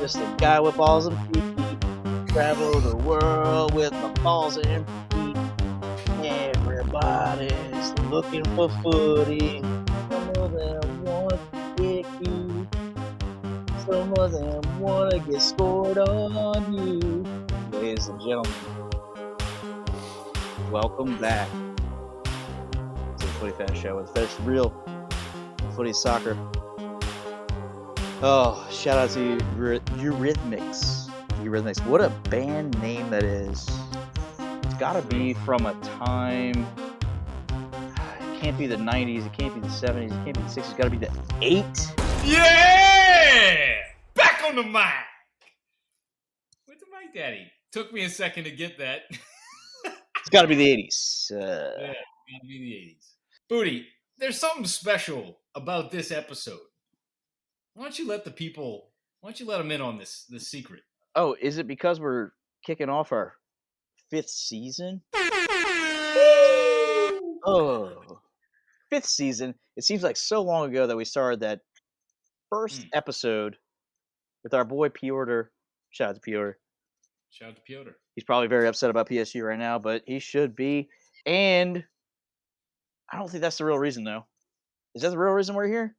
Just a guy with balls and feet. Travel the world with my balls and feet. Everybody's looking for footy. Some of them want to kick you. Some of them want to get scored on you. Ladies and gentlemen, welcome back to the Footy Fetish Show with Fetish Real Footy Soccer. Oh, shout out to Eurythmics. What a band name that is. It's got to be from a time. It can't be the 90s. It can't be the 70s. It can't be the 60s. It's got to be the 8. Yeah! Back on the mic! With the mic, Daddy. Took me a second to get that. It's got to be the 80s. Yeah, it's got to be the 80s. Booty, there's something special about this episode. Why don't you let them in on this secret? Oh, is it because we're kicking off our 5th season? Oh, 5th season. It seems like so long ago that we started that first episode with our boy Piotr. Shout out to Piotr. Shout out to Piotr. He's probably very upset about PSG right now, but he should be. And I don't think that's the real reason, though. Is that the real reason we're here?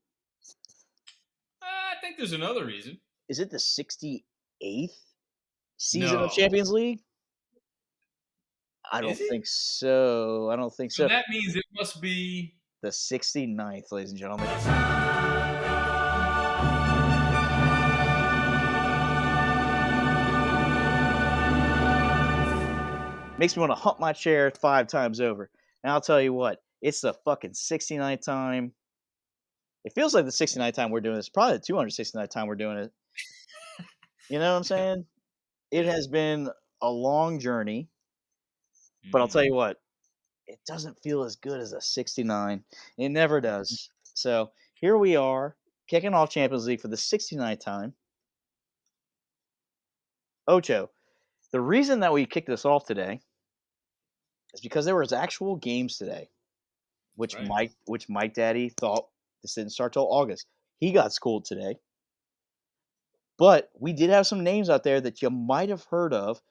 I think there's another reason. Is it the 68th season of Champions League? I don't think so. So that means it must be the 69th, ladies and gentlemen. Makes me want to hump my chair 5 times over. And I'll tell you what, it's the fucking 69th time. It feels like the 69th time we're doing this. Probably the 269th time we're doing it. You know what I'm saying? It has been a long journey. But I'll tell you what, it doesn't feel as good as a 69. It never does. So here we are, kicking off Champions League for the 69th time. Ocho, the reason that we kicked this off today is because there was actual games today, which Mike Daddy thought this didn't start till August. He got schooled today. But we did have some names out there that you might have heard of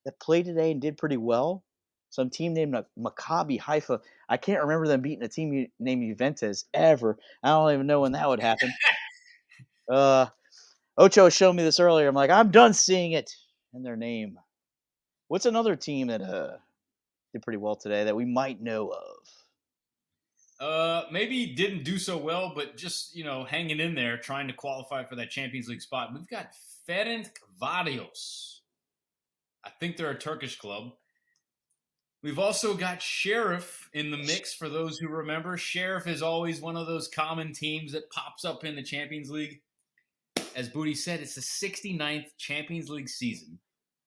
that played today and did pretty well. Some team named Maccabi Haifa. I can't remember them beating a team named Juventus ever. I don't even know when that would happen. Ocho showed me this earlier. I'm like, I'm done seeing it in their name. What's another team that did pretty well today that we might know of? Maybe didn't do so well, but just, hanging in there, trying to qualify for that Champions League spot. We've got Ferencváros. I think they're a Turkish club. We've also got Sheriff in the mix, for those who remember. Sheriff is always one of those common teams that pops up in the Champions League. As Booty said, it's the 69th Champions League season.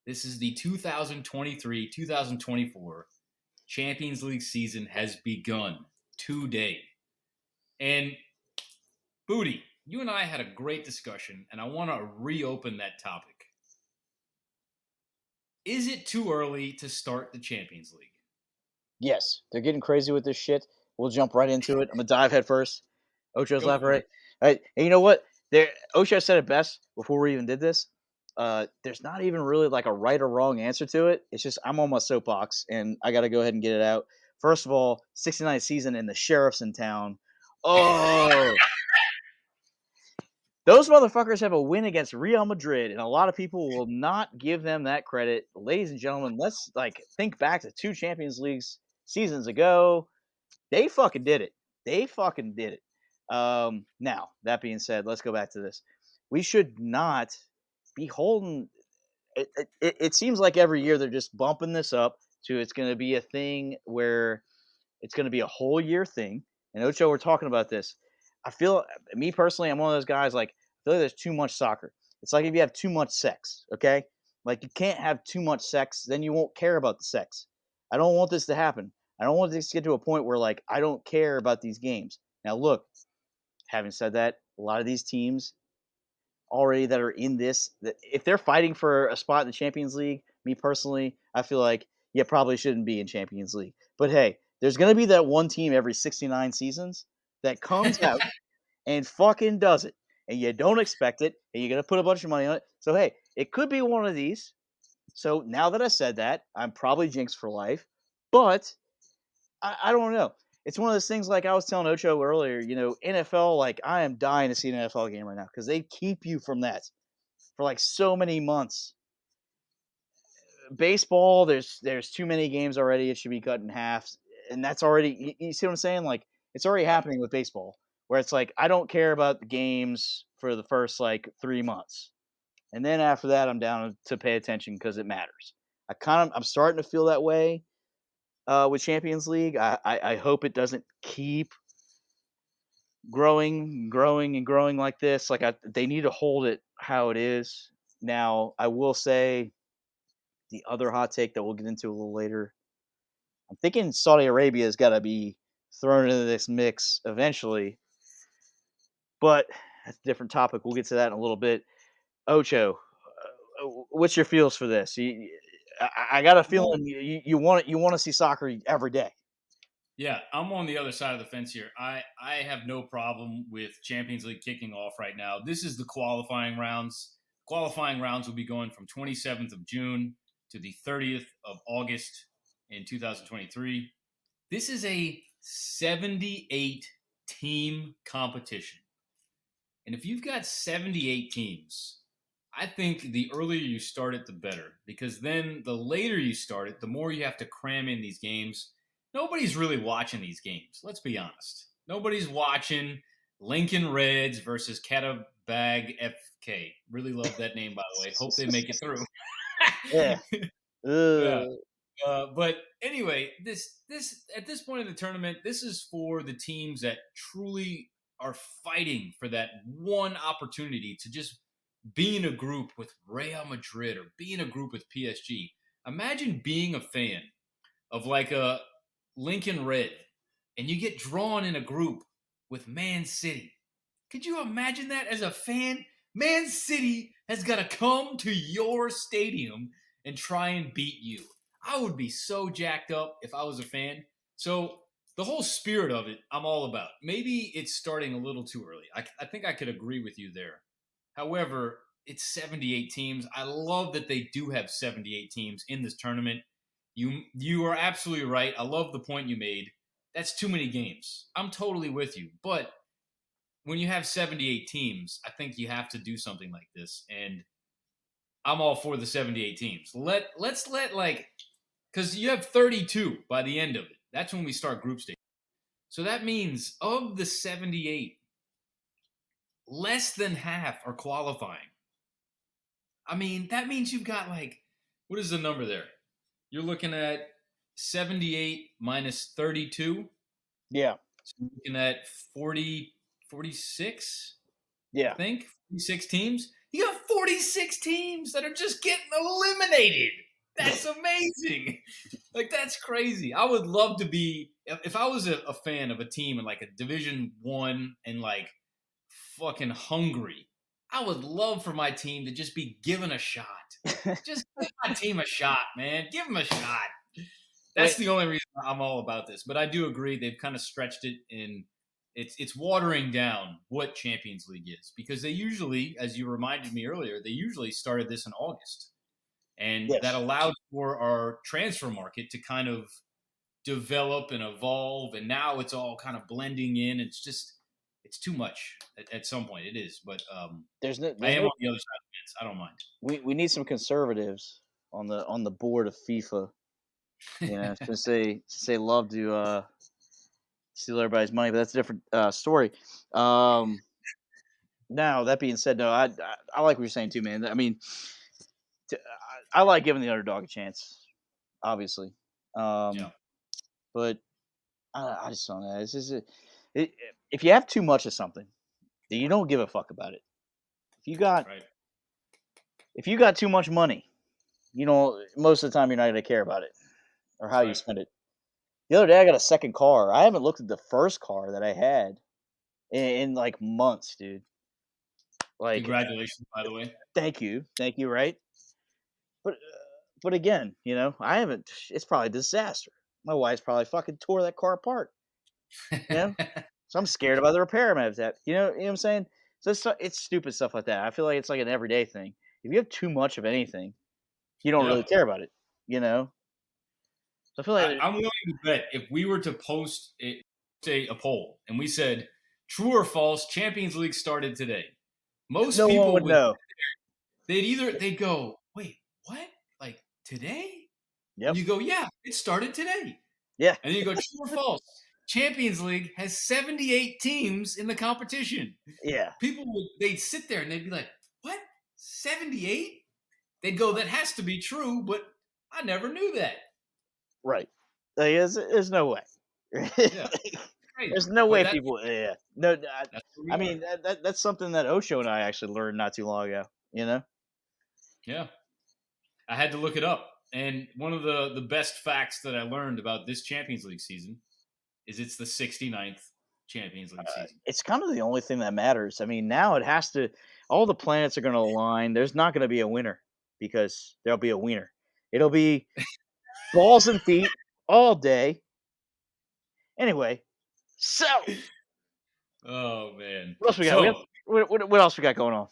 This is the 2023-2024 Champions League season has begun today. And Booty, you and I had a great discussion, and I want to reopen that topic. Is it too early to start the Champions League? Yes, they're getting crazy with this shit. We'll jump right into it. I'm going to dive head first. Ocho's left, right? All right. And you know what? Ocho said it best before we even did this. There's not even really like a right or wrong answer to it. It's just I'm on my soapbox, and I got to go ahead and get it out. First of all, 69th season and the Sheriff's in town. Oh! Those motherfuckers have a win against Real Madrid, and a lot of people will not give them that credit. Ladies and gentlemen, let's think back to 2 Champions Leagues seasons ago. They fucking did it. Now, that being said, let's go back to this. We should not be holding it seems like every year they're just bumping this up to it's going to be a thing where it's going to be a whole year thing. And Ocho, we're talking about this. I feel, me personally, I'm one of those guys, I feel like there's too much soccer. It's like if you have too much sex, okay? You can't have too much sex, then you won't care about the sex. I don't want this to happen. I don't want this to get to a point where, I don't care about these games. Now, look, having said that, a lot of these teams already that are in this, that if they're fighting for a spot in the Champions League, me personally, I feel like you probably shouldn't be in Champions League. But hey, there's going to be that one team every 69 seasons that comes out and fucking does it. and you don't expect it, and you're gonna put a bunch of money on it. So hey, it could be one of these. So now that I said that, I'm probably jinxed for life, but I don't know. It's one of those things like I was telling Ocho earlier, NFL, like I am dying to see an NFL game right now because they keep you from that for like so many months. Baseball, there's too many games already. It should be cut in half, and that's already you see what I'm saying? Like it's already Right. happening with baseball, where it's like I don't care about the games for the first like 3 months, and then after that, I'm down to pay attention because it matters. I'm starting to feel that way with Champions League. I hope it doesn't keep growing, and growing like this. Like they need to hold it how it is. Now, I will say the other hot take that we'll get into a little later. I'm thinking Saudi Arabia's got to be thrown into this mix eventually, but that's a different topic. We'll get to that in a little bit. Ocho, what's your feels for this? I got a Well, feeling you want to see soccer every day. yeah, I'm on the other side of the fence here. I have no problem with Champions League kicking off right now. This is the qualifying rounds. Qualifying rounds will be going from 27th of June to the 30th of August in 2023. This is a 78 team competition. And if you've got 78 teams, I think the earlier you start it, the better. Because then the later you start it, the more you have to cram in these games. Nobody's really watching these games. Let's be honest. Nobody's watching Lincoln Reds versus Catabag FK. Really love that name, by the way. Hope they make it through. Yeah. Yeah. Ugh. But anyway, this at this point in the tournament, this is for the teams that truly are fighting for that one opportunity to just be in a group with Real Madrid or be in a group with PSG. Imagine being a fan of like a Lincoln Red and you get drawn in a group with Man City. Could you imagine that as a fan? Man City has got to come to your stadium and try and beat you. I would be so jacked up if I was a fan. So the whole spirit of it, I'm all about. Maybe it's starting a little too early. I think I could agree with you there. However, it's 78 teams. I love that they do have 78 teams in this tournament. You are absolutely right. I love the point you made. That's too many games. I'm totally with you. But when you have 78 teams, I think you have to do something like this. And I'm all for the 78 teams. Let's let like because you have 32 by the end of it. That's when we start group stage. So that means of the 78, less than half are qualifying. I mean, that means you've got like what is the number there? You're looking at 78 minus 32. Yeah. So you're looking at 40, 46. I Yeah. think 46 teams. You got 46 teams that are just getting eliminated. That's amazing. Like that's crazy. I would love to be if I was a fan of a team in like a Division 1 and like fucking Hungary. I would love for my team to just be given a shot. Just give my team a shot, man. Give them a shot. That's Wait. the only reason I'm all about this. But I do agree they've kind of stretched it in it's watering down what Champions League is because they usually, as you reminded me earlier, they usually started this in August, and that Yes. allowed for our transfer market to kind of develop and evolve. And now it's all kind of blending in. It's too much at some point. It is, but There's no. I There's am no. on the other side of the fence. I don't mind. We need some conservatives on the board of FIFA. Since they love to steal everybody's money, but that's a different story. Um, Now that being said, no, I like what you're saying too, man. I mean, I like giving the underdog a chance, obviously, Yeah, but I just don't know. It's just it, if you have too much of something, then you don't give a fuck about it. If you got right. if you got too much money, most of the time you're not going to care about it or That's how you right. spend it. The other day, I got a second car. I haven't looked at the first car that I had in like months, dude. Like, Congratulations, by the way. thank you, right? But again, I haven't. It's probably a disaster. My wife's probably fucking tore that car apart. You know, so I'm scared about the repair I'm gonna have to have. You know what I'm saying? So it's stupid stuff like that. I feel like it's like an everyday thing. If you have too much of anything, you don't Yeah. really care about it, you know? So I feel like I'm willing to bet if we were to post a poll and we said, true or false, Champions League started today, most no one people would would, know. they'd go, wait, what? Like today? And Yep. you go, yeah, it started today. Yeah. And then you go, true or false? Champions League has 78 teams in the competition. Yeah. They'd sit there and they'd be like, what? 78? They'd go, that has to be true, but I never knew that. Right. Like, there's no way. Yeah, crazy. There's no But way people. Yeah. No. that's where we I are. mean, that's something that Ocho and I actually learned not too long ago. You know. Yeah. I had to look it up. And one of the best facts that I learned about this Champions League season is it's the 69th Champions League season. It's kind of the only thing that matters. I mean, now it has to. All the planets are going to align. There's not going to be a winner because there'll be a wiener. It'll be balls and feet all day. Anyway, so Oh man. what else we got? So, What else we got going on?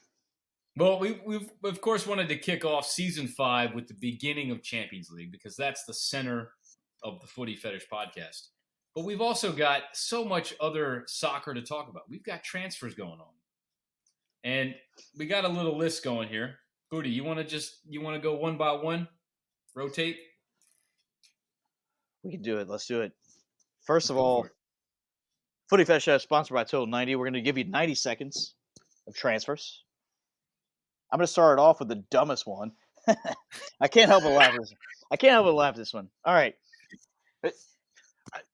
well, we've of course wanted to kick off season 5 with the beginning of Champions League because that's the center of the Footy Fetish podcast. But we've also got so much other soccer to talk about. We've got transfers going on. And we got a little list going here. Booty, you want to go one by one? Rotate? We can do it. Let's do it. First Let's of go all, for it. Footy Fetish Show is sponsored by Total 90. We're going to give you 90 seconds of transfers. I'm going to start it off with the dumbest one. I can't help but laugh at this one. All right. But,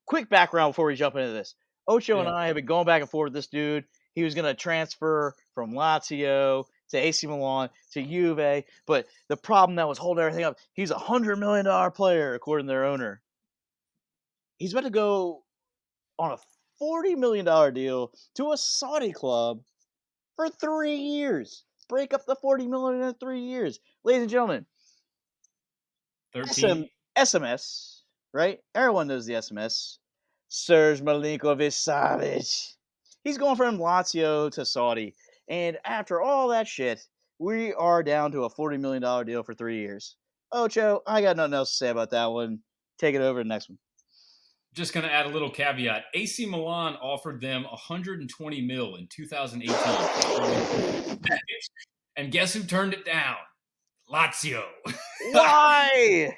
quick background before we jump into this. Ocho and I have been going back and forth with this dude. He was going to transfer from Lazio to AC Milan to Juve, but the problem that was holding everything up, he's a $100 million player, according to their owner. He's about to go on a $40 million deal to a Saudi club for 3 years. Break up the $40 million in 3 years. Ladies and gentlemen, 13. SMS, right? Everyone knows the SMS. Sergej Milinković-Savić. He's going from Lazio to Saudi. And after all that shit, we are down to a $40 million deal for 3 years. Ocho, I got nothing else to say about that one. Take it over to the next one. Just going to add a little caveat. AC Milan offered them 120 mil in 2018. And guess who turned it down? Lazio. Why?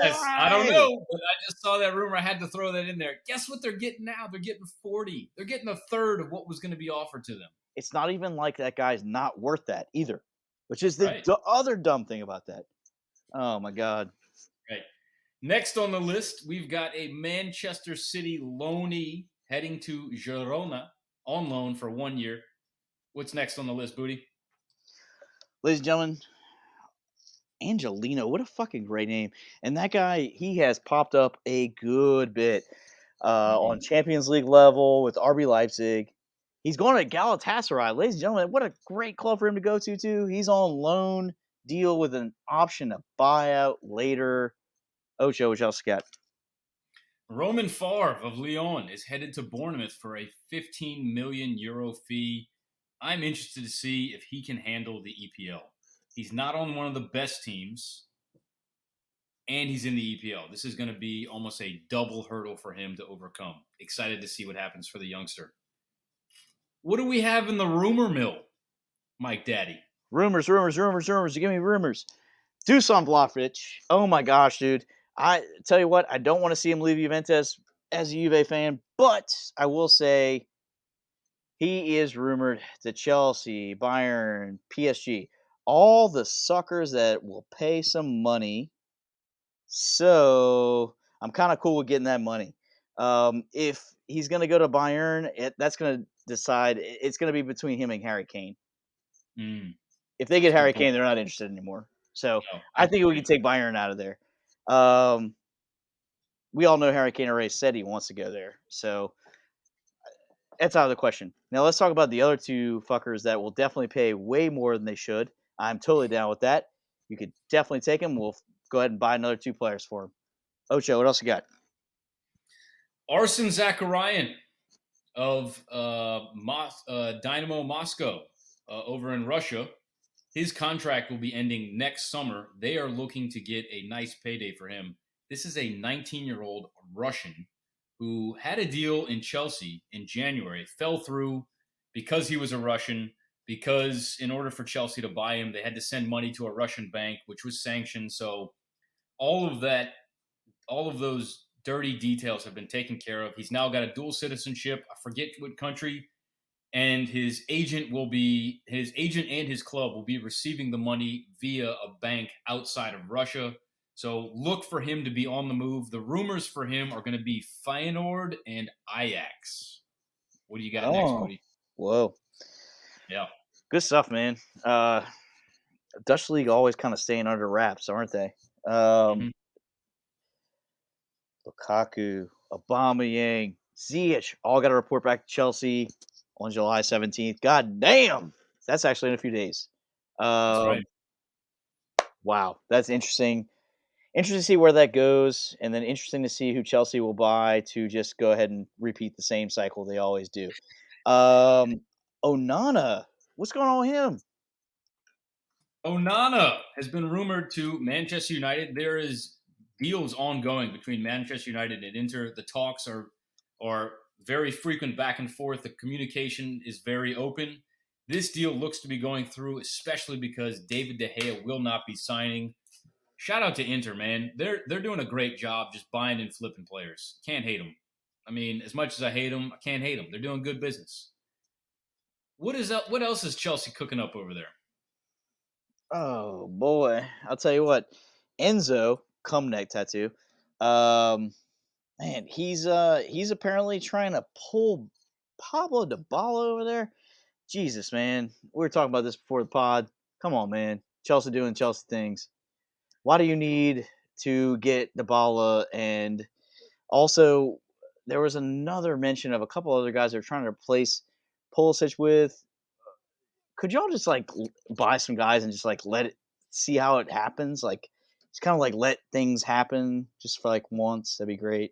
Yes, I don't know, but I just saw that rumor. I had to throw that in there. Guess what they're getting now? They're getting 40. They're getting a third of what was going to be offered to them. It's not even like that guy's not worth that either, which is the Right. other dumb thing about that. Oh, my God. Right. Next on the list, we've got a Manchester City loanee heading to Girona on loan for 1 year. What's next on the list, Booty? Ladies and gentlemen, Angelino, what a fucking great name. And that guy, he has popped up a good bit on Champions League level with RB Leipzig. He's going to Galatasaray. Ladies and gentlemen, what a great club for him to go to, too. He's on loan deal with an option to buy out later. Ocho, what else got? Roman Favre of Lyon is headed to Bournemouth for a 15 million euro fee. I'm interested to see if he can handle the EPL. He's not on one of the best teams, and he's in the EPL. This is going to be almost a double hurdle for him to overcome. Excited to see what happens for the youngster. What do we have in the rumor mill, Mike Daddy? Rumors. You give me rumors. Dušan Vlahović. Oh my gosh, dude. I tell you what, I don't want to see him leave Juventus as a Juve fan, but I will say he is rumored to Chelsea, Bayern, PSG. All the suckers that will pay some money. So I'm kind of cool with getting that money. If he's going to go to Bayern, that's going to decide. It's going to be between him and Harry Kane. If they get Harry Kane, they're not interested anymore. So I think we can take Bayern out of there. We all know Harry Kane already said he wants to go there. So that's out of the question. Now let's talk about the other two fuckers that will definitely pay way more than they should. I'm totally down with that. You could definitely take them. We'll go ahead and buy another 2 players for them. Ocho, what else you got? Arsen Zakarian of Dynamo Moscow over in Russia. His contract will be ending next summer. They are looking to get a nice payday for him. This is a 19-year-old Russian who had a deal in Chelsea in January, fell through because he was a Russian, because in order for Chelsea to buy him, they had to send money to a Russian bank, which was sanctioned. So all of that, all of those dirty details have been taken care of. He's now got a dual citizenship. I forget what country, and his agent and his club will be receiving the money via a bank outside of Russia. So look for him to be on the move. The rumors for him are going to be Feyenoord and Ajax. What do you got next, Oh, Woody? whoa. Yeah. Good stuff, man. Dutch League always kind of staying under wraps, aren't they? Mhm. Lukaku, Aubameyang, Ziyech all got to report back to Chelsea on July 17th. God damn. That's actually in a few days. That's right. Um, wow. That's interesting. Interesting to see where that goes, and then interesting to see who Chelsea will buy to just go ahead and repeat the same cycle they always do. Um, Onana, what's going on with him? Onana has been rumored to Manchester United. There is deals ongoing between Manchester United and Inter. The talks are very frequent back and forth. The communication is very open. This deal looks to be going through, especially because David De Gea will not be signing. Shout out to Inter, man. They're doing a great job just buying and flipping players. Can't hate them. I mean, as much as I hate them, I can't hate them. They're doing good business. What is up? What else is Chelsea cooking up over there? Oh boy, I'll tell you what, Enzo cum neck tattoo. Um, man, he's apparently trying to pull Pablo Dybala over there. Jesus, man, we were talking about this before the pod. Come on, man, Chelsea doing Chelsea things. Why do you need to get Dybala? And also, there was another mention of a couple other guys they're trying to replace Pulisic with. Could y'all just like buy some guys and just like let it see how it happens? Like, just kind of like let things happen just for like once. That'd be great.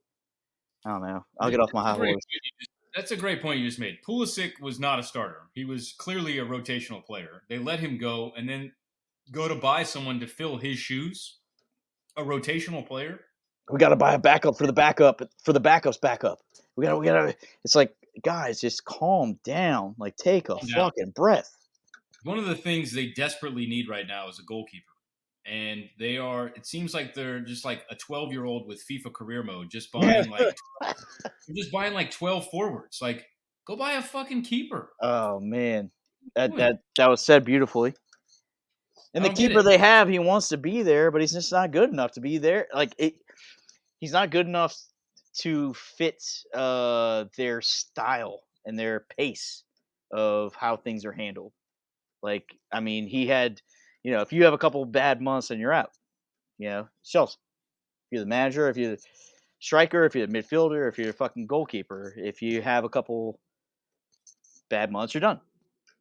I don't know. I'll get off my That's a high great horse. point that's a great point you just made. Pulisic was not a starter. He was clearly a rotational player. They let him go and then go to buy someone to fill his shoes, a rotational player. We got to buy a backup for the backup for the backup's backup. We gotta. It's like, guys, just calm down. Like, take a Calm down. fucking breath. One of the things they desperately need right now is a goalkeeper. And they are, it seems like they're just like a 12-year-old with FIFA career mode, just buying like 12 forwards. Like, go buy a fucking keeper. Oh man, What are that you doing? that that was said beautifully. I And the don't get keeper it. they have, he wants to be there, but he's just not good enough to be there. Like he's not good enough to fit their style and their pace of how things are handled. Like, I mean, he had, if you have a couple bad months and you're out, Chelsea. If you're the manager, if you're the striker, if you're the midfielder, if you're a fucking goalkeeper, if you have a couple bad months, you're done.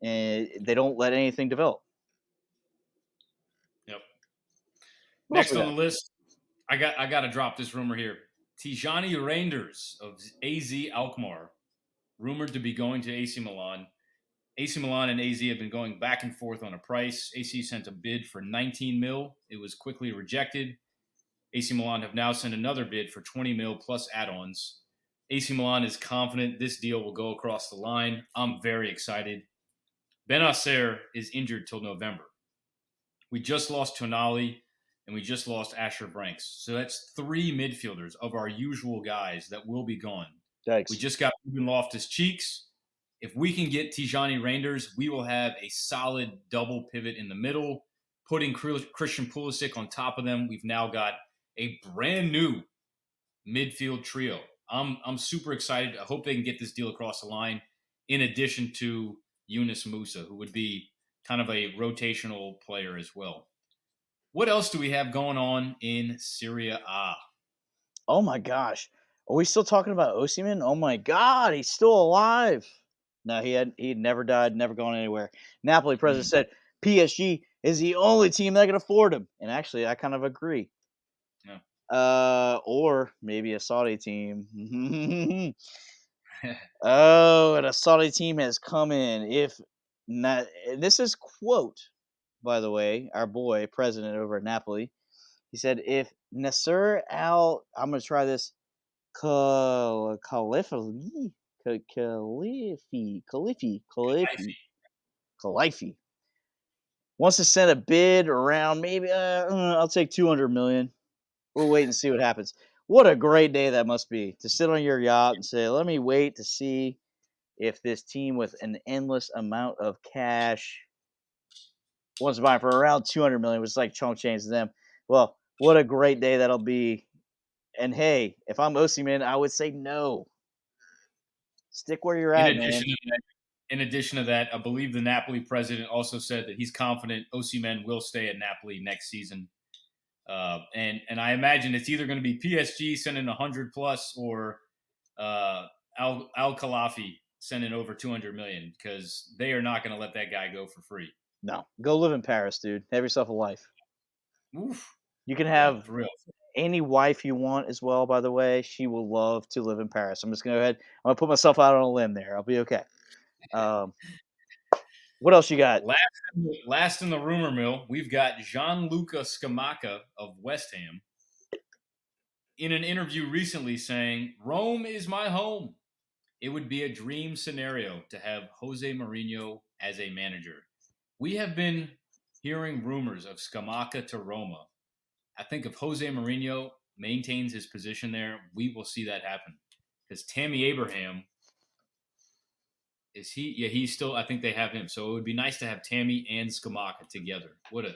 And they don't let anything develop. Yep. What else Next we on the got? list, I got to drop this rumor here. Tijani Reinders of AZ Alkmaar, rumored to be going to AC Milan. AC Milan and AZ have been going back and forth on a price. AC sent a bid for 19 mil. It was quickly rejected. AC Milan have now sent another bid for 20 mil plus add-ons. AC Milan is confident this deal will go across the line. I'm very excited. Benacer is injured till November. We just lost Tonali and we just lost Asher Branks. So that's three midfielders of our usual guys that will be gone. We Yikes. just got Ruben Loftus-Cheeks. If we can get Tijani Reinders, we will have a solid double pivot in the middle. Putting Christian Pulisic on top of them, we've now got a brand new midfield trio. I'm super excited. I hope they can get this deal across the line. In addition to Yunus Musa, who would be kind of a rotational player as well. What else do we have going on in Serie A? Oh my gosh. Are we still talking about Osimhen? Oh my god, he's still alive. No, he'd never died, never gone anywhere. Napoli president said PSG is the only team that can afford him. And actually I kind of agree. Yeah. Or maybe a Saudi team. Oh, and a Saudi team has come in. If Not, this is quote, by the way, our boy president over at Napoli. He said, "If Nasser Al, I'm going to try this, Khalifi, Khalifi wants to send a bid around maybe, I'll take 200 million. We'll wait and see what happens." What a great day that must be to sit on your yacht and say, "Let me wait to see if this team with an endless amount of cash wants to buy for around 200 million, which is like chunk change to them." Well, what a great day that'll be. And hey, if I'm Osimhen, I would say no. Stick where you're In at, addition man. to that, in addition to that, I believe the Napoli president also said that he's confident Osimhen will stay at Napoli next season. And I imagine it's either going to be PSG sending 100 plus or Al Khalafi sending over 200 million because they are not going to let that guy go for free. No, go live in Paris, dude. Have yourself a life. Oof. You can Yeah, have for real. any wife you want as well, by the way. She will love to live in Paris. I'm just going to go ahead. I'm going to put myself out on a limb there. I'll be okay. Um, what else you got? Last in the rumor mill, we've got Gianluca Scamacca of West Ham in an interview recently saying, "Rome is my home. It would be a dream scenario to have Jose Mourinho as a manager. We have been hearing rumors of Scamacca to Roma. I think if Jose Mourinho maintains his position there, we will see that happen. Because Tammy Abraham, is he? Yeah, he's still. I think they have him. So it would be nice to have Tammy and Scamacca together. Would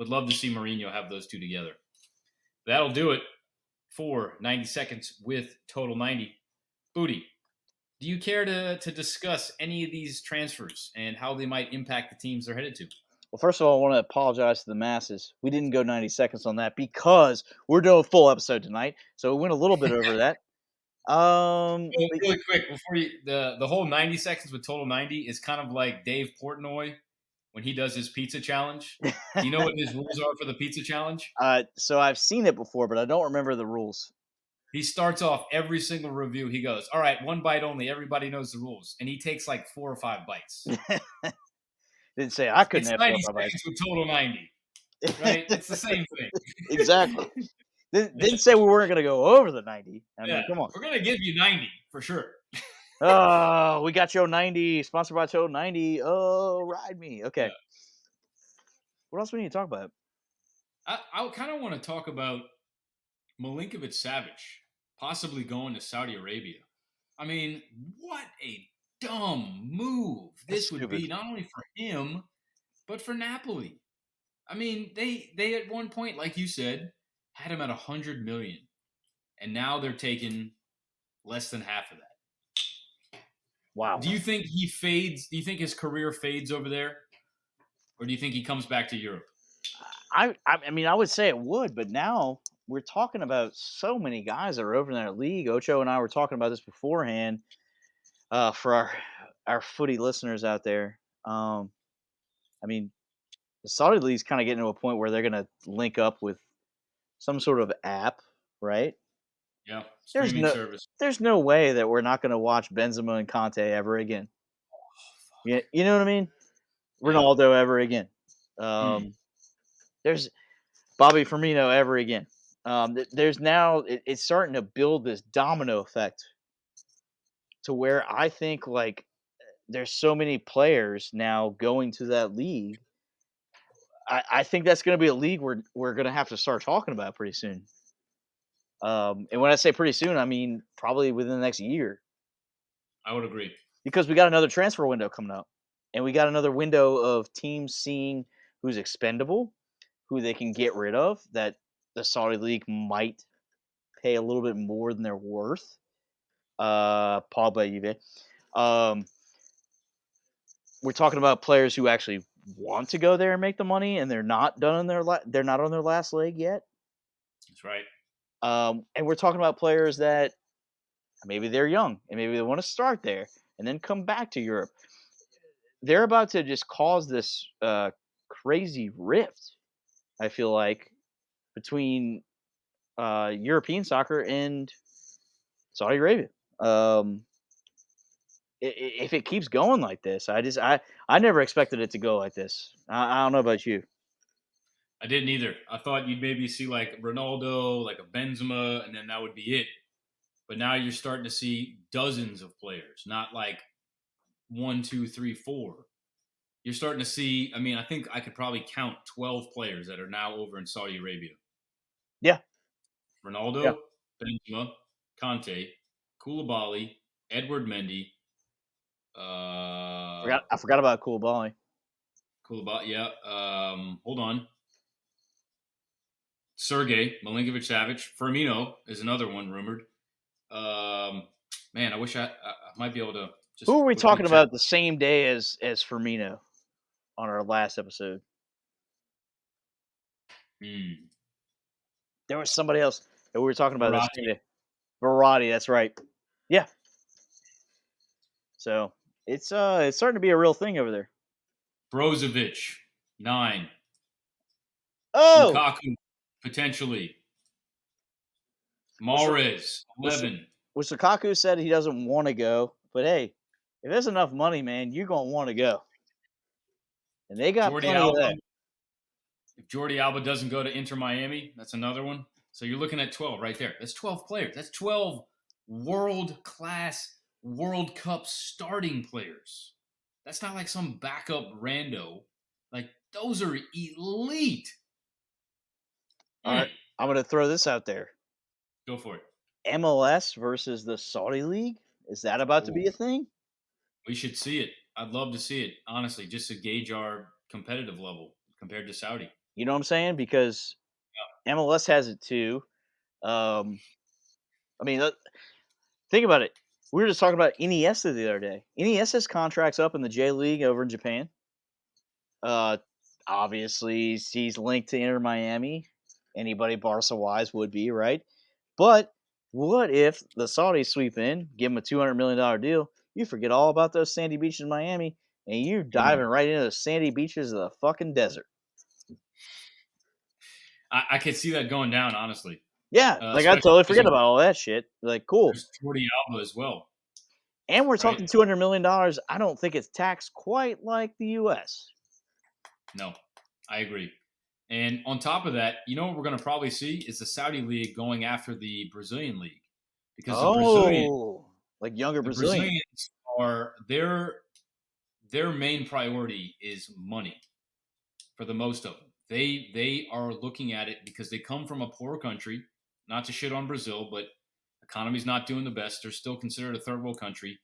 love to see Mourinho have those two together. That'll do it for 90 seconds with Total 90. Booty, do you care to discuss any of these transfers and how they might impact the teams they're headed to? Well, first of all, I want to apologize to the masses. We didn't go 90 seconds on that because we're doing a full episode tonight. So we went a little bit over that. Really quick before the whole 90 seconds with Total 90 is kind of like Dave Portnoy when he does his pizza challenge. Do you know what his rules are for the pizza challenge? So I've seen it before, but I don't remember the rules. He starts off every single review. He goes, "All right, one bite only. Everybody knows the rules," and he takes like 4 or 5 bites. Didn't say I couldn't It's have 4 90 or 5 seconds with Total 90, right? It's the same thing. Exactly. Didn't say we weren't going to go over the 90. I Yeah, mean, come on. we're gonna give you 90 for sure. Oh, we got Joe 90, sponsored by Joe 90. Oh, ride me. Okay. Yeah. What else we need to talk about? I kind of want to talk about Milinković-Savić possibly going to Saudi Arabia. I mean, what a dumb move this would Stupid. be, not only for him, but for Napoli. I mean, they at one point, like you said, had him at 100 million, and now they're taking less than half of that. Wow. Do you think he fades? Do you think his career fades over there, or do you think he comes back to Europe? I mean, I would say it would, but now we're talking about so many guys that are over in that league. Ocho and I were talking about this beforehand. For our footy listeners out there, I mean, the Saudi league's kind of getting to a point where they're going to link up with some sort of app, right? Yeah, There's streaming no, service. there's no way that we're not going to watch Benzema and Conte ever again. Yeah, you know what I mean? Yeah. Ronaldo ever again. Hmm. There's Bobby Firmino ever again. There's now it's starting to build this domino effect to where I think like there's so many players now going to that league. I think that's going to be a league we're going to have to start talking about pretty soon. And when I say pretty soon, I mean probably within the next year I would agree. because we got another transfer window coming up, and we got another window of teams seeing who's expendable, who they can get rid of. That the Saudi league might pay a little bit more than they're worth. Pogba, Juve. Um, we're talking about players who actually want to go there and make the money, and they're not done on they're not on their last leg yet. That's right. And we're talking about players that maybe they're young and maybe they want to start there and then come back to Europe. They're about to just cause this crazy rift. I feel like between European soccer and Saudi Arabia. Um, if it keeps going like this, I never expected it to go like this. I don't know about you. I didn't either. I thought you'd maybe see like Ronaldo, like a Benzema, and then that would be it. But now you're starting to see dozens of players, not like 1, 2, 3, 4. You're starting to see. I mean, I think I could probably count 12 players that are now over in Saudi Arabia. Yeah, yeah. Ronaldo, Benzema, Conte, Koulibaly, Edward Mendy, I forgot about Koulibaly. Koulibaly. Yeah. Hold on. Sergej Milinković-Savić. Firmino is another one rumored. Man, I wish I might be able to just Who are we quickly talking check. about the same day as Firmino on our last episode? Hmm. There was somebody else that we were talking about the same Verratti, day. Verratti, that's right. Yeah. So it's starting to be a real thing over there. Brozovic, 9. Oh, Lukaku, potentially. Mahrez, which 11. Lukaku said he doesn't want to go, but hey, if there's enough money, man, you're gonna want to go, and they got Jordi plenty of Alba. that. If Jordi Alba doesn't go to Inter Miami, that's another one. So you're looking at 12 right there. That's 12 players. That's 12 world-class World Cup starting players. That's not like some backup rando. Like, those are elite. All right, I'm gonna throw this out there: Go for it. MLS versus the Saudi League. Is that about to Ooh, be a thing? we should see it. I'd love to see it, honestly, just to gauge our competitive level compared to Saudi. You know what I'm saying? Because MLS has it too. Um, I mean, think about it. We were just talking about Iniesta the other day. Iniesta's contract's up in the J League over in Japan. Uh, obviously, he's linked to Inter Miami. Anybody Barca wise would be, right? But what if the Saudis sweep in, give him a $200 million deal? You forget all about those sandy beaches in Miami, and you're Mm. diving right into the sandy beaches of the fucking desert. I could see that going down, honestly. Yeah, like I Especially totally because forget about all that shit. Like, cool. there's Jordi Alba as well, And we're right? talking $200 million. I don't think it's taxed quite like the U.S. No, I agree. And on top of that, you know what we're going to probably see is the Saudi league going after the Brazilian league because Oh, like younger the Brazilian. Brazilians are their main priority is money for the most of them. They are looking at it because they come from a poor country. Not to shit on Brazil, but economy's not doing the best. They're still considered a third world country.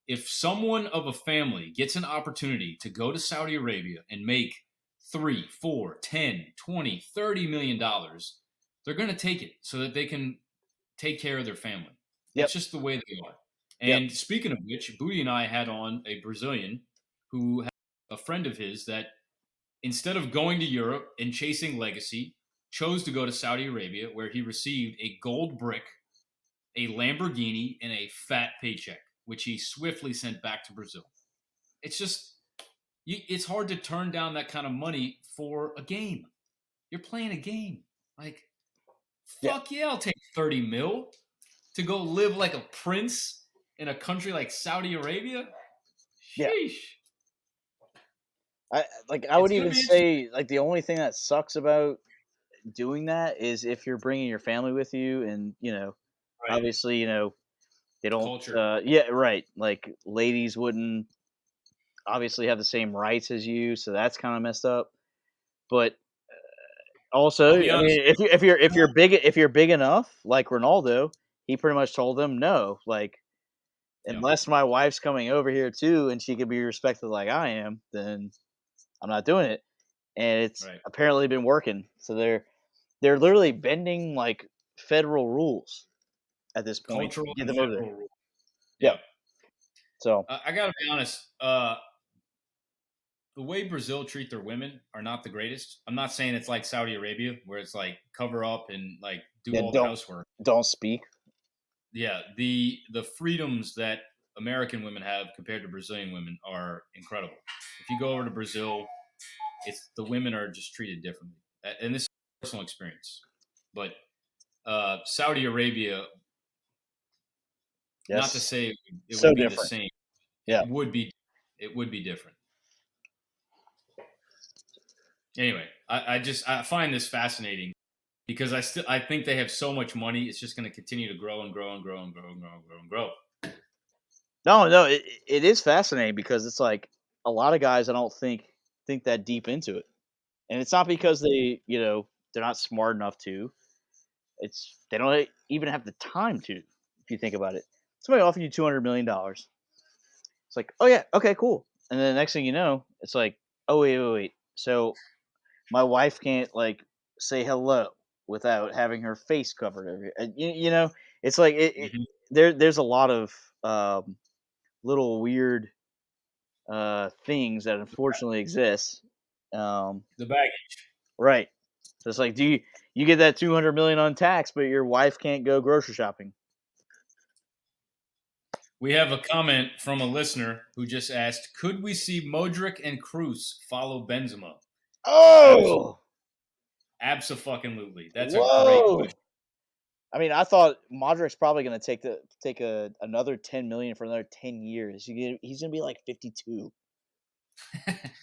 If someone of a family gets an opportunity to go to Saudi Arabia and make 3, 4, 10, 20, $30 million, they're going to take it so that they can take care of their family. Yep. That's just the way they are. Yep. And speaking of which, Booty and I had on a Brazilian who had a friend of his that instead of going to Europe and chasing legacy, chose to go to Saudi Arabia where he received a gold brick, a Lamborghini, and a fat paycheck, which he swiftly sent back to Brazil. It's just, it's hard to turn down that kind of money for a game. You're playing a game. Like, fuck yeah, I'll take 30 mil to go live like a prince in a country like Saudi Arabia. Yeah. Sheesh. I would It's going to even be interesting. say like the only thing that sucks about doing that is if you're bringing your family with you, and Right. obviously they don't. Culture. Yeah, right. Like ladies wouldn't obviously have the same rights as you, so that's kind of messed up. But also, I'll I be honest. mean, if you're big enough, like Ronaldo, he pretty much told them no. Like, Yeah. unless my wife's coming over here too, and she can be respected like I am, then I'm not doing it. And it's Right. apparently been working. So they're literally bending like federal rules at this point to Cultural get and them over there. federal rule. Yeah. Yeah. So I got to be honest. The way Brazil treat their women are not the greatest. I'm not saying it's like Saudi Arabia where it's like cover up and like do yeah, all the don't housework. don't speak. Yeah, the freedoms that American women have compared to Brazilian women are incredible. If you go over to Brazil, it's the women are just treated differently, and this is personal experience. But Saudi Arabia, not to Yes. say it So would be the different. same. Yeah. It would be different. Anyway, I find this fascinating because I think they have so much money. It's just going to continue to grow and grow and grow and grow and grow and grow and grow. No, it is fascinating because it's like a lot of guys I don't think that deep into it, and it's not because they're not smart enough to. It's they don't even have the time to. If you think about it, somebody offer you $200 million. It's like, oh yeah, okay, cool. And then the next thing you know, it's like, oh wait. So my wife can't like say hello without having her face covered. It's like Mm-hmm. there's a lot of little weird things that unfortunately exist. The baggage. Right. So it's like, you get that 200 million on tax, but your wife can't go grocery shopping? We have a comment from a listener who just asked, "Could we see Modric and Cruz follow Benzema?" Oh, Abso-fucking-lutely. That's a great whoa! question. I mean, I thought Modric's probably going to take another 10 million for another 10 years. He's going to be like 52.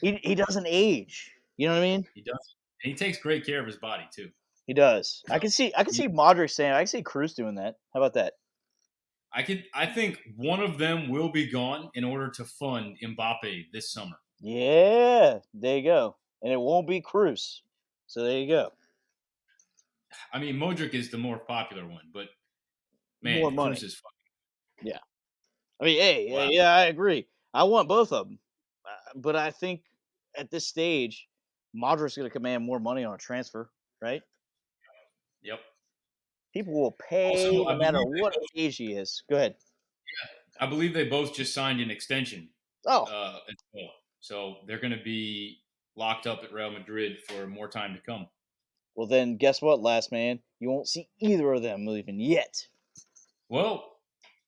He doesn't age. You know what I mean? He does. And he takes great care of his body too. He does. So I can he, see Modric saying. I can see Cruz doing that. How about that? I think one of them will be gone in order to fund Mbappe this summer. Yeah, there you go. And it won't be Cruz. So there you go. I mean, Modric is the more popular one, but More man, money. Cruz is fucking Yeah. I mean, hey, wow. yeah, I agree. I want both of them, but I think at this stage, Modric's going to command more money on a transfer, right? Yep. People will pay Also, no matter what age he is. Go ahead. I believe they both just signed an extension Oh, as well. So they're going to be locked up at Real Madrid for more time to come. well then, guess what, last man? You won't see either of them leaving yet. Well,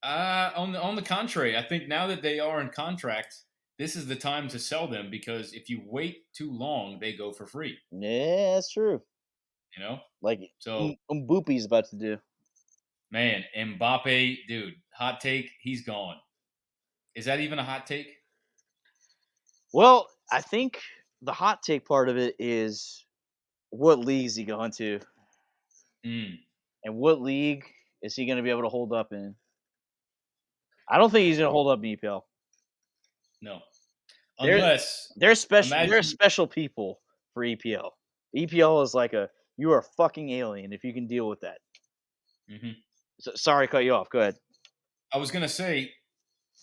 on the contrary, I think now that they are in contract, this is the time to sell them because if you wait too long, they go for free. Yeah, that's true. You know, Like so Mboopie's about to do. man, Mbappe, dude, hot take, he's gone. Is that even a hot take? Well, I think the hot take part of it is what league is he going to, Mm, and what league is he going to be able to hold up in? I don't think he's going to hold up in EPL. no, They're unless they're special. They're imagine. special people for EPL. EPL is like you are a fucking alien if you can deal with that. Mhm. So, sorry, to cut you off. Go ahead. I was gonna say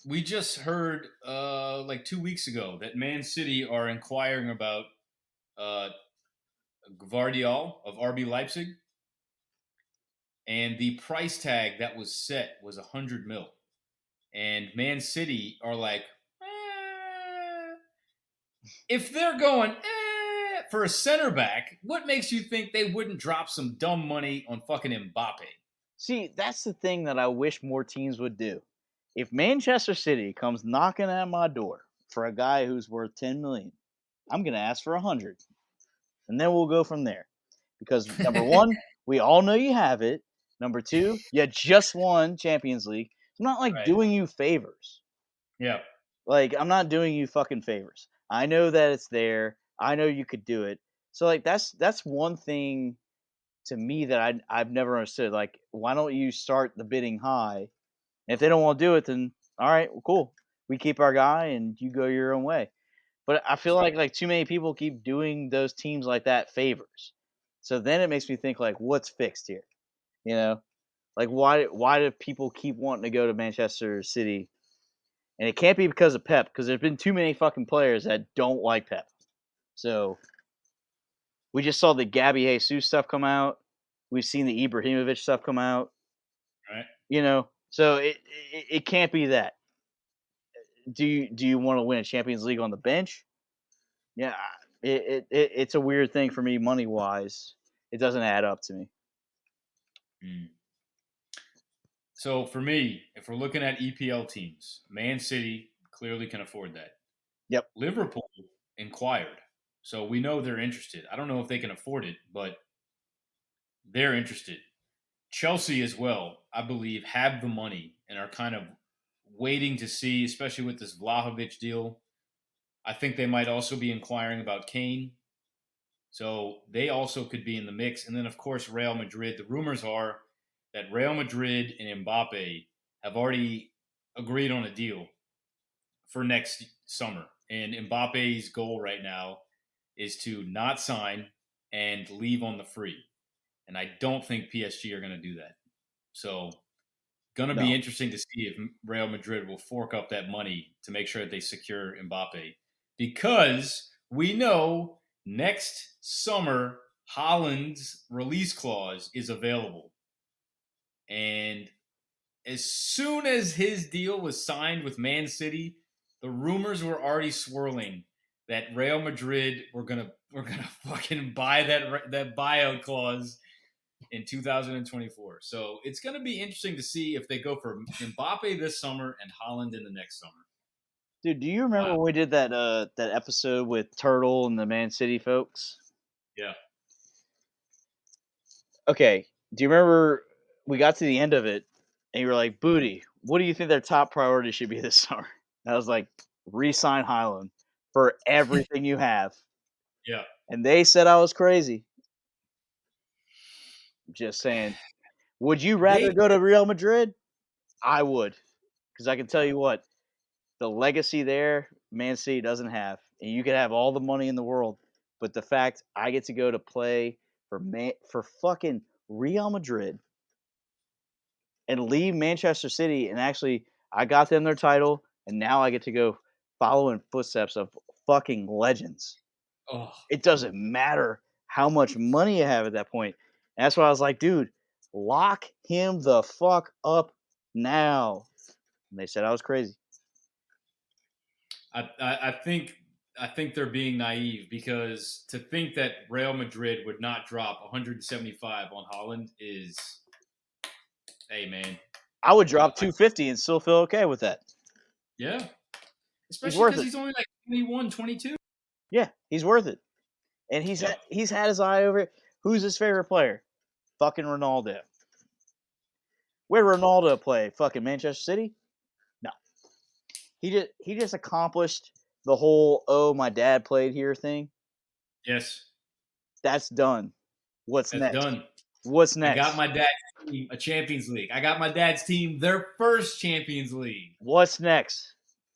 we just heard like 2 weeks ago that Man City are inquiring about uh, Gvardiol of RB Leipzig, and the price tag that was set was 100 mil. And Man City are like, if they're going for a center back, what makes you think they wouldn't drop some dumb money on fucking Mbappe? See, that's the thing that I wish more teams would do. If Manchester City comes knocking at my door for a guy who's worth 10 million, I'm gonna ask for 100, and then we'll go from there. Because number one, we all know you have it. Number two, you just won Champions League. I'm not like Right. doing you favors. Yeah. Like, I'm not doing you fucking favors. I know that it's there. I know you could do it. So like that's one thing to me that I've never understood. Like, why don't you start the bidding high? And if they don't want to do it, then all right, well, cool. We keep our guy and you go your own way. But I feel That's right. like too many people keep doing those teams like that favors. So then it makes me think like, what's fixed here? You know, like why do people keep wanting to go to Manchester City? And it can't be because of Pep, because there's been too many fucking players that don't like Pep. So we just saw the Gabby Jesus stuff come out. We've seen the Ibrahimovic stuff come out. Right. So it can't be that. Do you want to win a Champions League on the bench? Yeah, it's a weird thing for me money wise. It doesn't add up to me. Mm. So for me, if we're looking at EPL teams, Man City clearly can afford that. Yep. Liverpool inquired, so we know they're interested. I don't know if they can afford it, but they're interested. Chelsea as well, I believe, have the money and are kind of waiting to see, especially with this Vlahović deal. I think they might also be inquiring about Kane. So they also could be in the mix. And then, of course, Real Madrid. The rumors are that Real Madrid and Mbappe have already agreed on a deal for next summer. And Mbappe's goal right now is to not sign and leave on the free. And I don't think PSG are going to do that. So, going to be No. interesting to see if Real Madrid will fork up that money to make sure that they secure Mbappe. Because we know next summer, Haaland's release clause is available. And as soon as his deal was signed with Man City, the rumors were already swirling that Real Madrid were gonna fucking buy that buyout clause in 2024. So it's gonna be interesting to see if they go for Mbappe this summer and Haaland in the next summer. Dude, do you remember Wow. when we did that episode with Turtle and the Man City folks? Yeah. Okay. Do you remember we got to the end of it and you were like, Booty, what do you think their top priority should be this summer? And I was like, re-sign Highland for everything you have. Yeah. And they said I was crazy. Just saying. Would you rather They go to Real Madrid? I would. Because I can tell you what, the legacy there, Man City doesn't have. And you could have all the money in the world. But the fact I get to go to play for fucking Real Madrid and leave Manchester City, and actually I got them their title, and now I get to go follow in footsteps of fucking legends. oh It doesn't matter how much money you have at that point. And that's why I was like, dude, lock him the fuck up now. And they said I was crazy. I think they're being naive because to think that Real Madrid would not drop 175 on Holland is, hey man, I would drop I, 250 and still feel okay with that. yeah, He's especially worth because it. he's only like 21, 22. Yeah, he's worth it. And Yep. he's had his eye over it. Who's his favorite player? Fucking Ronaldo. Where did Ronaldo play? Fucking Manchester City? No. He just accomplished the whole my dad played here thing. Yes, That's done. What's that's next? done. What's I got next? my dad's team a Champions League. I got my dad's team their first Champions League. What's next?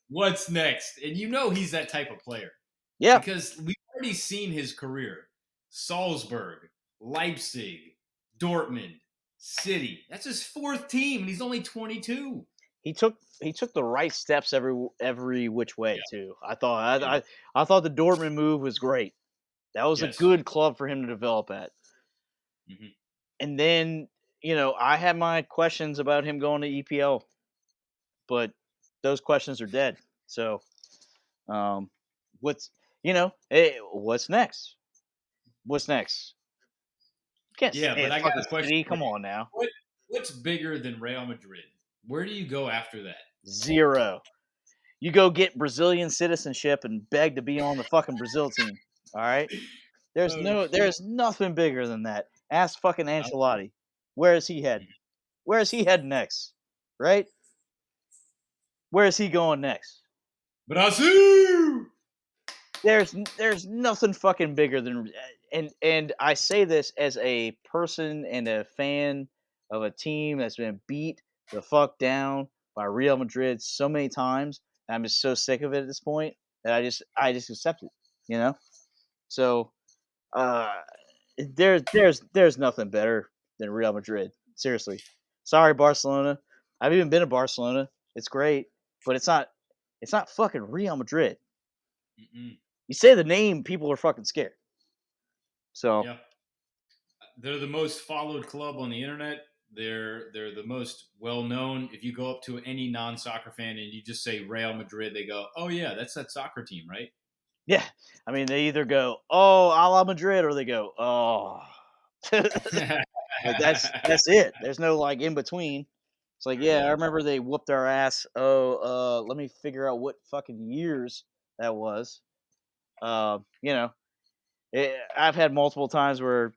What's next? And you know he's that type of player Yeah. because we've already seen his career. Salzburg, Leipzig, Dortmund, City. That's his fourth team, and he's only 22. He took the right steps every which way Yeah, too. I yeah, I thought the Dortmund move was great. That was a yes. good club for him to develop at. Hmm. And then, I had my questions about him going to EPL, but those questions are dead. So, um, what's next? What's next? Can't Yeah, stay but at I got fucking a question City. for Come you. on now. What's bigger than Real Madrid? Where do you go after that? Zero. You go get Brazilian citizenship and beg to be on the fucking Brazil team. All right. Oh shit! There's nothing bigger than that. Ask fucking Ancelotti. Where is he heading? Where is he heading next? Right? Where is he going next? Brasil! There's nothing fucking bigger than and I say this as a person and a fan of a team that's been beat the fuck down by Real Madrid so many times. And I'm just so sick of it at this point that I just accept it, you know. So uh, there's nothing better than Real Madrid. Seriously, sorry Barcelona. I've even been to Barcelona. It's great, but it's not fucking Real Madrid. Mm-mm. You say the name, people are fucking scared. So Yeah, they're the most followed club on the internet. They're the most well known. If you go up to any non soccer fan and you just say Real Madrid, they go, "Oh yeah, that's that soccer team, right?" yeah, I mean they either go oh a la Madrid or they go oh. But that's it. There's no like in between. It's like yeah, I Yeah. remember they whooped our ass. Oh, let me figure out what fucking years that was. You know, I've had multiple times where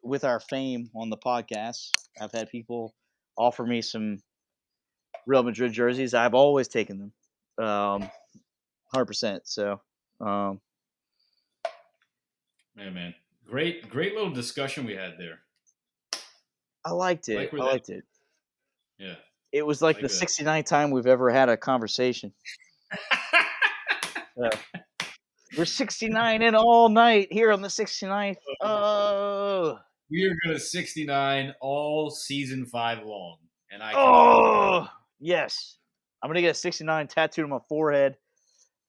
with our fame on the podcast, I've had people offer me some Real Madrid jerseys. I've always taken them, 100%. So, Man. Great little discussion we had there. I liked I it. like where I that. liked it. Yeah, It was I like like the that. 69th time we've ever had a conversation. We're 69 in all night here on the 69th. Oh, We are going to 69 all season 5 long, and I can't wait. oh, yes. I'm gonna get a 69 tattooed on my forehead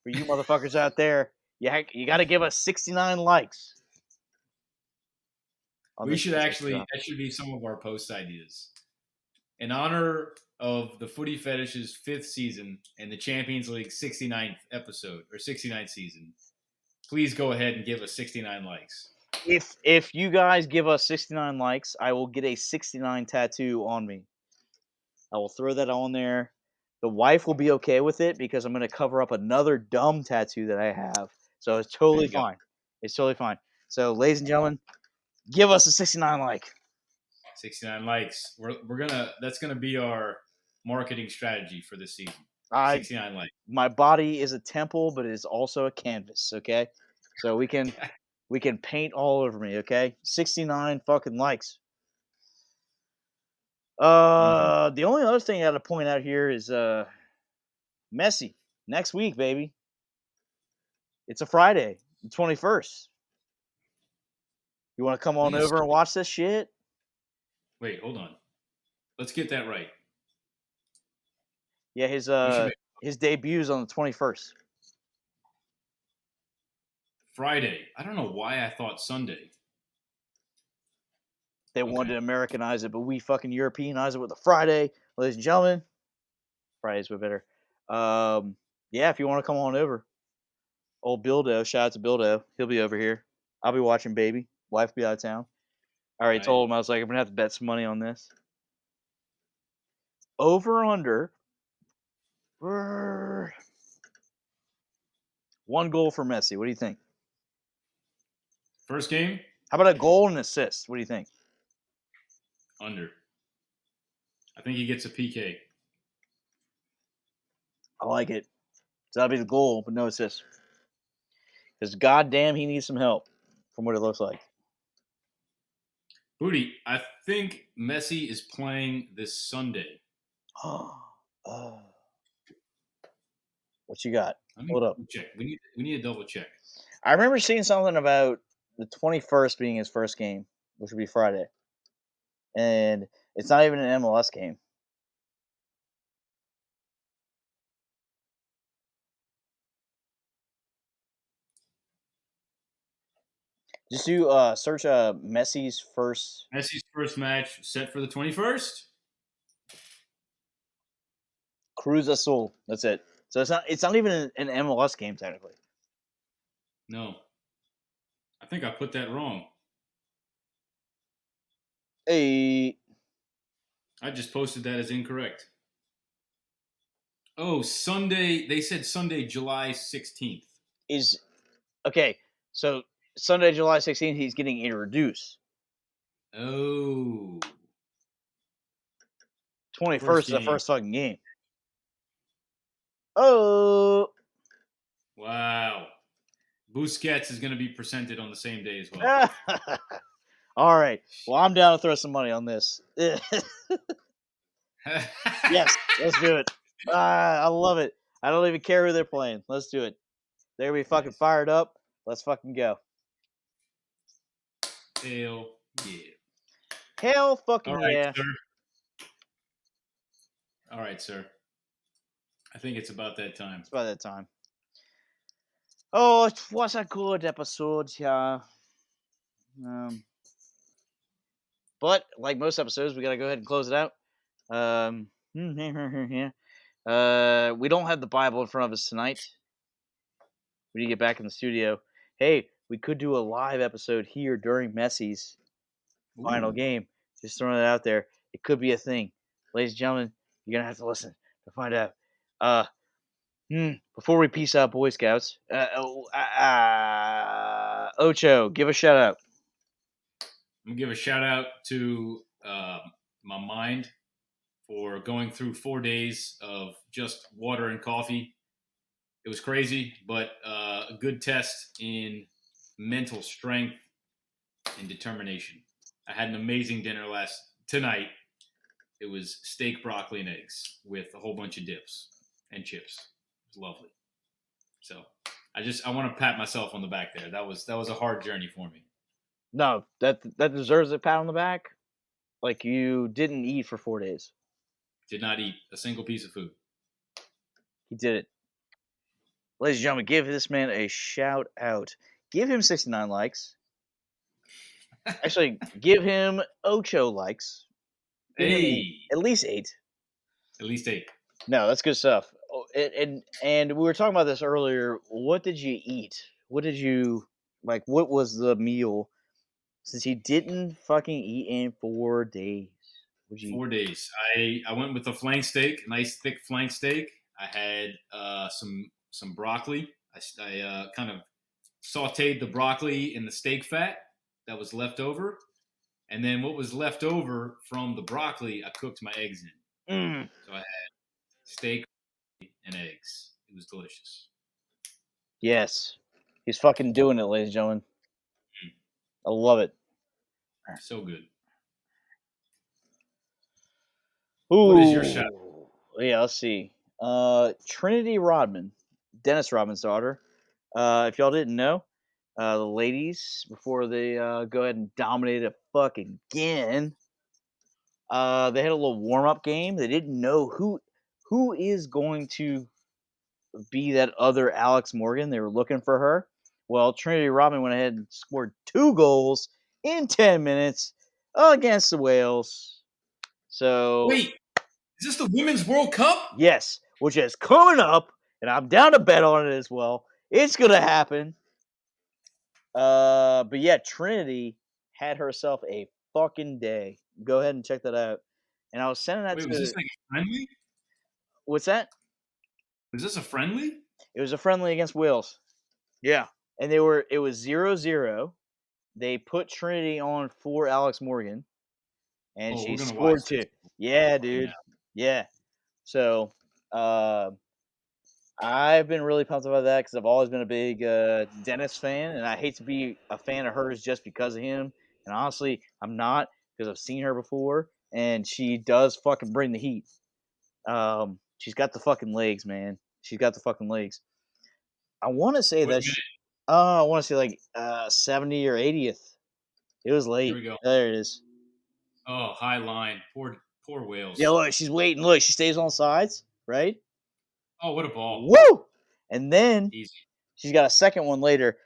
for you motherfuckers out there. You got to give us 69 likes on We this should shit. actually, that should be some of our post ideas. In honor of the Footy Fetish's 5th season and the Champions League 69th episode or 69th season, please go ahead and give us 69 likes. If you guys give us 69 likes, I will get a 69 tattoo on me. I will throw that on there. The wife will be okay with it because I'm going to cover up another dumb tattoo that I have. So it's There totally you go. fine. It's totally fine. So, ladies and gentlemen, give us a 69 like. 69 likes. That's gonna be our marketing strategy for this season. I 69 likes. My body is a temple, but it is also a canvas. Okay, so we can paint all over me. Okay, 69 fucking likes. The only other thing I got to point out here is Messi next week, baby. It's a Friday, the 21st. You want to come on Please over and watch this shit? wait. Hold on. Let's get that right. Yeah, You should make his debut's on the 21st. Friday. I don't know why I thought Sunday. They Okay. wanted to Americanize it, but we fucking Europeanize it with a Friday, ladies and gentlemen. Friday's way better. Yeah, if you want to come on over, old Bildo, shout out to Bildo, he'll be over here. I'll be watching baby. Wife be out of town. I already Right. told him I was like, I'm gonna have to bet some money on this. Over under. One goal for Messi. What do you think? First game How about a goal and assist? What do you think? under. I think he gets a PK. I like it. So that'll be the goal, but no assist. Because goddamn, he needs some help from what it looks like. Booty, I think Messi is playing this Sunday. What you got? Let me Hold up. check. We need a double check. I remember seeing something about the 21st being his first game, which would be Friday. And it's not even an MLS game. Just do search Messi's first. Messi's first match set for the 21st. Cruz Azul. That's it. So it's not even an MLS game technically. No. I think I put that wrong. Hey, I just posted that as incorrect. Oh, Sunday. They said Sunday, July 16th. is okay. So Sunday, July 16th, he's getting introduced. Oh. 21st is the game. first fucking game. Oh. Wow. Busquets is going to be presented on the same day as well. All right. Well, I'm down to throw some money on this. Yes, let's do it. I love it. I don't even care who they're playing. Let's do it. They're gonna be fucking Nice. fired up. Let's fucking go. Hell yeah. Hell fucking All right, yeah. sir. All right, sir. I think it's about that time. It's about that time. Oh, it was a good episode, yeah. But like most episodes, we gotta go ahead and close it out. Yeah. We don't have the Bible in front of us tonight. We need to get back in the studio. Hey, we could do a live episode here during Messi's final Ooh. game. Just throwing it out there. It could be a thing. Ladies and gentlemen, you're gonna have to listen to find out. Before we peace out, Boy Scouts, Ocho, give a shout out. I'm going to give a shout out to my mind for going through 4 days of just water and coffee. It was crazy, but a good test in mental strength and determination. I had an amazing dinner tonight. It was steak, broccoli, and eggs with a whole bunch of dips and chips. It was lovely. So I want to pat myself on the back there. That was a hard journey for me. No, that deserves a pat on the back. Like you didn't eat for 4 days. Did not eat a single piece of food. He did it. Ladies and gentlemen, give this man a shout out. Give him 69 likes. Actually, give him Ocho likes. Give him Hey, at least 8. at least 8. No, that's good stuff. Oh, and we were talking about this earlier. What did you eat? What did you like? What was the meal? Since he didn't fucking eat in 4 days. Would you? 4 days. I went with a flank steak, nice thick flank steak. I had some broccoli. I kind of sautéed the broccoli in the steak fat that was left over, and then what was left over from the broccoli, I cooked my eggs in. Mm, So I had steak and eggs. It was delicious. yes, he's fucking doing it, ladies and gentlemen. I love it. So good. Ooh, What is your shout? yeah. Let's see. Trinity Rodman, Dennis Rodman's daughter. If y'all didn't know, the ladies before they go ahead and dominate it fucking again. They had a little warm up game. They didn't know who is going to be that other Alex Morgan. They were looking for her. Well, Trinity Rodman went ahead and scored 2 goals in 10 minutes against the Wales. So Wait, is this the Women's World Cup? yes, which is coming up, and I'm down to bet on it as well. It's gonna happen. But yeah, Trinity had herself a fucking day. Go ahead and check that out. And I was sending that Wait, was to this like a friendly? what's that? Was this a friendly? It was a friendly against Wales. Yeah. And it was 0-0. They put Trinity on for Alex Morgan and Oh, she we're gonna watch scored this 2. Yeah, right now. dude. Yeah. So I've been really pumped about that because I've always been a big Dennis fan, and I hate to be a fan of hers just because of him. And honestly, I'm not because I've seen her before, and she does fucking bring the heat. She's got the fucking legs, man. She's got the fucking legs. I want to say What that. minute? I want to say like 70 or 80th. It was Here late. we go. There it is. Oh, high line. Poor Yeah, Wales. look, she's waiting. Look, she stays on sides, right? Oh, what a ball. Woo! And then Easy. she's got a second one later,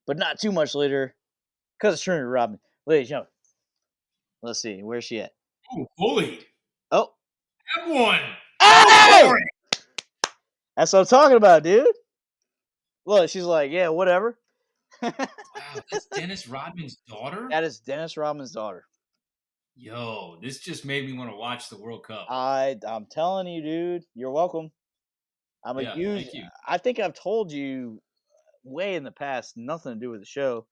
but not too much later because it's Trinity Rodman. Ladies and gentlemen, let's see. Where's she at? Ooh, bullied. Oh. Have one. Go Oh! for it. That's what I'm talking about, dude. Look, she's like, yeah, whatever. Wow, that's Dennis Rodman's daughter? That is Dennis Rodman's daughter. Yo, this just made me want to watch the World Cup. I'm telling you, dude. You're welcome. I'm a Yeah, huge. thank you. I think I've told you way in the past, nothing to do with the show.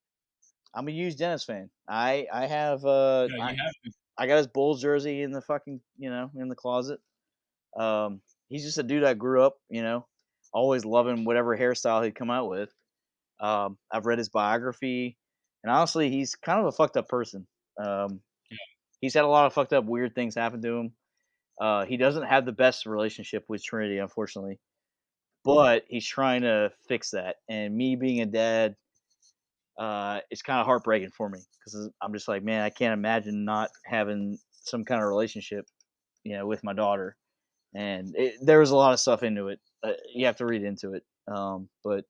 I'm a huge Dennis fan. I have Yeah, you have to. I got his Bulls jersey in the fucking in the closet. He's just a dude I grew up always loving whatever hairstyle he'd come out with. I've read his biography, and honestly, he's kind of a fucked up person. Um, Yeah. he's had a lot of fucked up weird things happen to him. He doesn't have the best relationship with Trinity, unfortunately, but he's trying to fix that. And me being a dad, it's kind of heartbreaking for me because I'm just like, man, I can't imagine not having some kind of relationship, with my daughter. And there was a lot of stuff into it. You have to read into it. But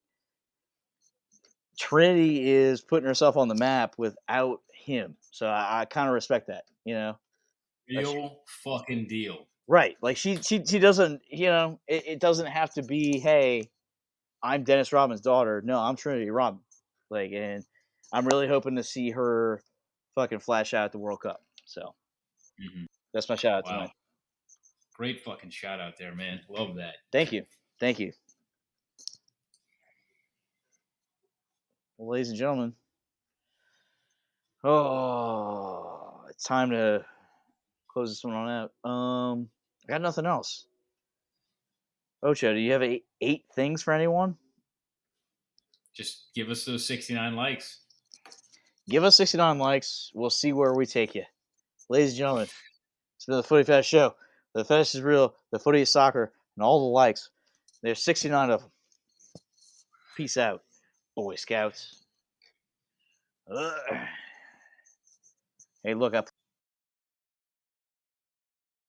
Trinity is putting herself on the map without him, so I kind of respect that. Like Real fucking deal. right? Like she doesn't. It doesn't have to be. Hey, I'm Dennis Rodman's daughter. No, I'm Trinity Rodman. Like, and I'm really hoping to see her fucking flash out at the World Cup. So Hmm. that's my shout out Wow. tonight. Great fucking shout out there, man. Love that. Thank you, thank you, well, ladies and gentlemen. Oh, it's time to close this one on out. I got nothing else. Ocho, do you have eight things for anyone? Just give us those 69 likes. Give us 69 likes. We'll see where we take you. Ladies and gentlemen, it's been the Footy Fetish Show. The fetish is real. The footy is soccer. And all the likes. There's 69 of them. Peace out, Boy Scouts. Ugh. Hey, look, I put